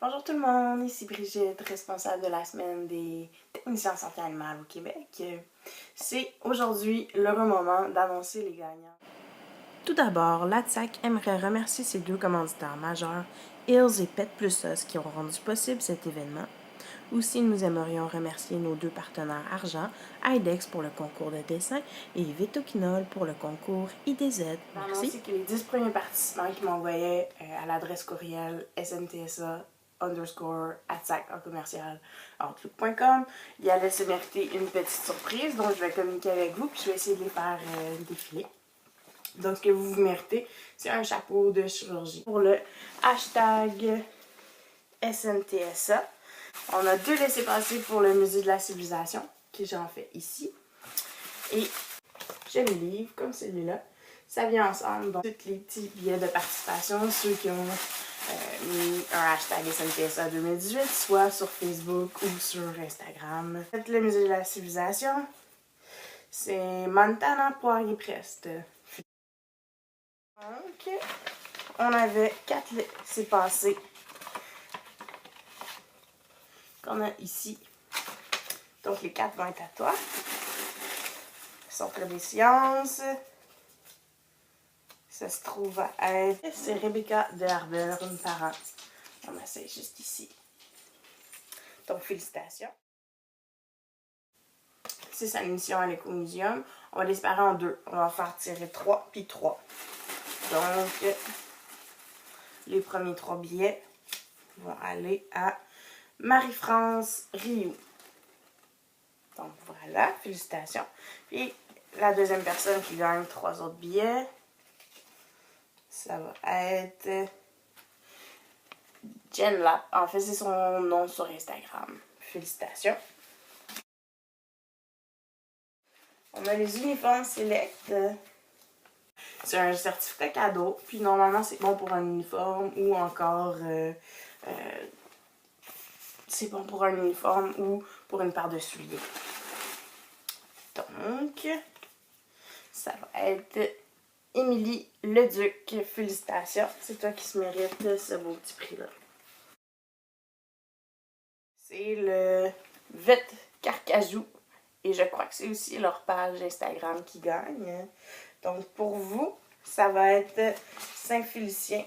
Bonjour tout le monde, ici Brigitte, responsable de la semaine des techniciens en santé animale au Québec. C'est aujourd'hui l'heureux moment d'annoncer les gagnants. Tout d'abord, l'ATSAC aimerait remercier ses deux commanditaires majeurs, Hills et Pet Plus Us, qui ont rendu possible cet événement. Aussi, nous aimerions remercier nos deux partenaires argent, IDEX pour le concours de dessin et Vetoquinol pour le concours IDZ. Merci. Annoncer que les 10 premiers participants qui m'envoyaient à l'adresse courriel SNTSA_@sac en commercial outlook.com, ils allaient se mériter une petite surprise, donc je vais communiquer avec vous puis je vais essayer de les faire défiler. Donc, ce que vous méritez, c'est un chapeau de chirurgie. Pour le hashtag SNTSA, on a 2 laissez-passer pour le musée de la civilisation, que j'en fais ici. Et j'ai mes livres, comme celui-là. Ça vient ensemble, donc tous les petits billets de participation, ceux qui ont mis un hashtag SNTSA 2018, soit sur Facebook ou sur Instagram. Le musée de la civilisation, c'est Montana Poirier-Prest. Donc, on avait 4 laissez-passer qu'on a ici. Donc, les 4 vont être à toi. Centre des sciences. Ça se trouve à être... C'est Rebecca de Harbert, une parente. On essaie juste ici. Donc, félicitations. C'est sa mission à l'écomuséum. On va les séparer en 2. On va faire tirer 3 puis 3. Donc, les premiers 3 billets vont aller à Marie-France Rioux. Donc voilà, félicitations. Puis la deuxième personne qui gagne 3 autres billets, ça va être Jen Lap. En fait, c'est son nom sur Instagram. Félicitations. On a les uniformes Select. C'est un certificat cadeau. Puis normalement, c'est bon pour un uniforme ou encore... c'est bon pour un uniforme ou pour une paire de souliers. Donc, ça va être Émilie Leduc. Félicitations, c'est toi qui se mérite ce beau petit prix-là. C'est le Vet Carcajou. Et je crois que c'est aussi leur page Instagram qui gagne. Donc, pour vous, ça va être Saint-Félicien.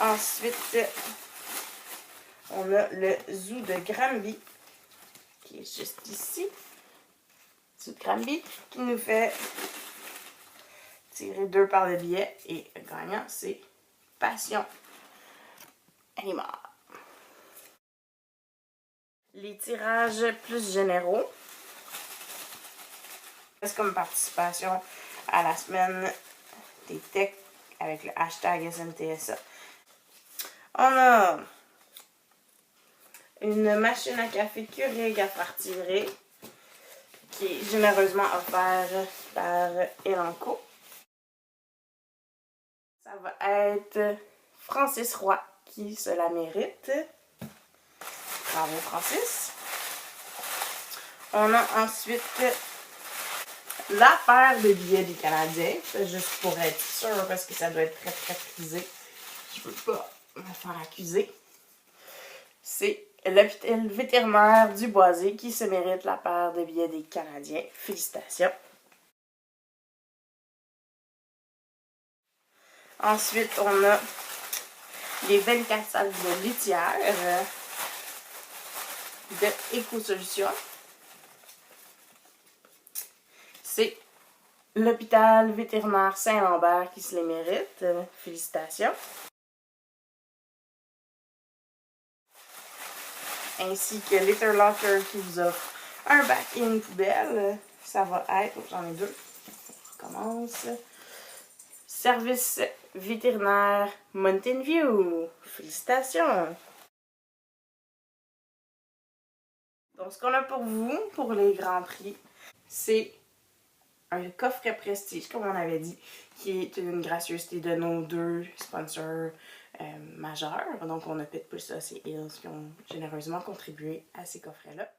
Ensuite, on a le Zoo de Granby, qui est juste ici. Zoo de Granby, qui nous fait tirer 2 paires de billets. Et le gagnant, c'est Passion Animal. Les tirages plus généraux. C'est comme participation à la semaine des techs avec le hashtag SNTSA. On a une machine à café Keurig à faire tirer qui est généreusement offerte par Elanco. Ça va être Francis Roy qui se la mérite. Bravo Francis. On a ensuite la paire de billets des Canadiens. Juste pour être sûr parce que ça doit être très très prisé. Je veux pas me faire accuser. C'est l'hôpital vétérinaire du Boisé qui se mérite la paire de billets des Canadiens. Félicitations. Ensuite, on a les 24 salles de litière de Éco-Solutions. C'est l'hôpital vétérinaire Saint-Lambert qui se les mérite. Félicitations. Ainsi que Litter Locker qui vous offre un bac et une poubelle. Ça va être, j'en ai 2, on recommence. Service vétérinaire Mountain View. Félicitations. Donc, ce qu'on a pour vous, pour les grands prix, c'est un coffret prestige, comme on avait dit, qui est une gracieuseté de nos 2 sponsors majeurs. Donc, on a Pet Plus Us et Hills qui ont généreusement contribué à ces coffrets-là.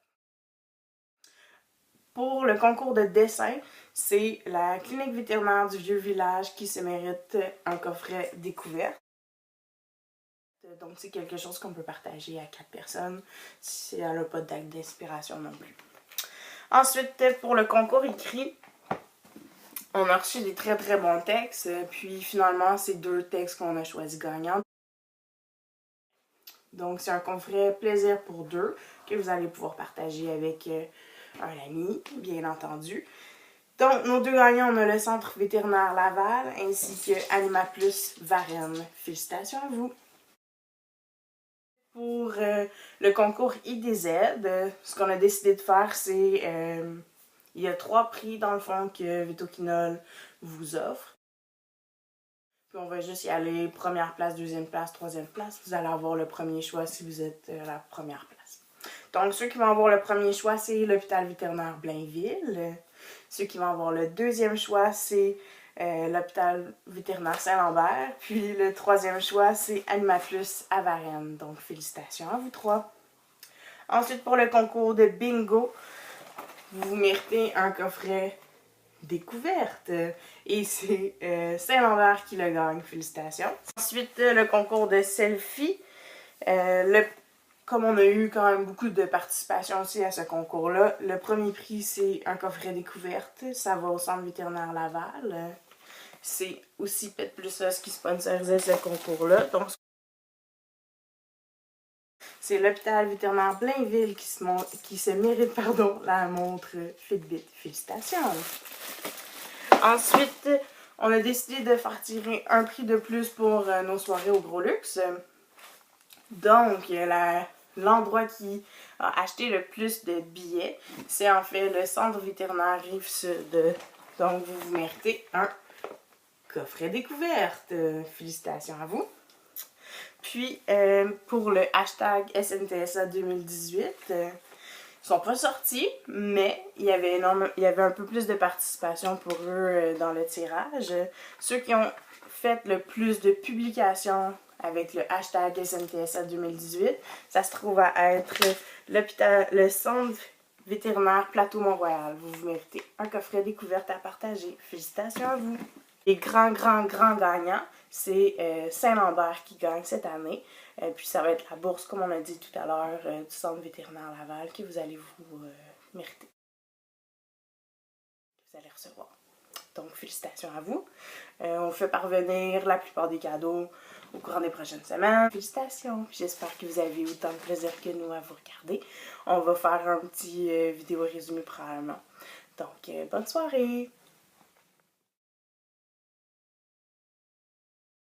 Pour le concours de dessin, c'est la clinique vétérinaire du Vieux Village qui se mérite un coffret découverte. Donc c'est quelque chose qu'on peut partager à 4 personnes si elle n'a pas d'acte d'inspiration non plus. Ensuite, pour le concours écrit, on a reçu des très très bons textes, puis finalement c'est 2 textes qu'on a choisi gagnants. Donc c'est un coffret plaisir pour 2 que vous allez pouvoir partager avec un ami, bien entendu. Donc nos 2 gagnants, on a le Centre vétérinaire Laval ainsi que Anima Plus Varennes. Félicitations à vous! Pour le concours IDZ, ce qu'on a décidé de faire, c'est il y a 3 prix dans le fond que Vétoquinol vous offre. Puis on va juste y aller première place, deuxième place, troisième place. Vous allez avoir le premier choix si vous êtes la première place. Donc ceux qui vont avoir le premier choix, c'est l'hôpital vétérinaire Blainville. Ceux qui vont avoir le deuxième choix, c'est l'hôpital vétérinaire Saint-Lambert. Puis le troisième choix, c'est Anima Plus à Varennes. Donc félicitations à vous 3. Ensuite, pour le concours de bingo, vous méritez un coffret découverte. Et c'est Saint-Lambert qui le gagne. Félicitations. Ensuite, le concours de selfie. Comme on a eu quand même beaucoup de participation aussi à ce concours-là, le premier prix, c'est un coffret découverte. Ça va au Centre vétérinaire Laval. C'est aussi Pet Plus Us qui sponsorisait ce concours-là. Donc, c'est l'hôpital vétérinaire Blainville qui se mérite la montre Fitbit. Félicitations! Ensuite, on a décidé de faire tirer un prix de plus pour nos soirées au Gros Luxe. Donc, l'endroit qui a acheté le plus de billets, c'est en fait le Centre vétérinaire Rive-Sud. Donc, vous méritez un coffret découverte. Félicitations à vous! Puis, pour le hashtag SNTSA 2018, ils sont pas sortis, mais il y avait un peu plus de participation pour eux dans le tirage. Ceux qui ont fait le plus de publications avec le hashtag SNTSA 2018, ça se trouve à être le Centre vétérinaire Plateau Mont-Royal. Vous méritez un coffret découverte à partager. Félicitations à vous! Les grands gagnants, c'est Saint-Lambert qui gagne cette année. Puis ça va être la bourse, comme on a dit tout à l'heure, du Centre vétérinaire Laval que vous allez vous mériter. Vous allez recevoir. Donc, félicitations à vous. On fait parvenir la plupart des cadeaux au courant des prochaines semaines. Félicitations! J'espère que vous avez autant de plaisir que nous à vous regarder. On va faire un petit vidéo résumé probablement. Donc, bonne soirée!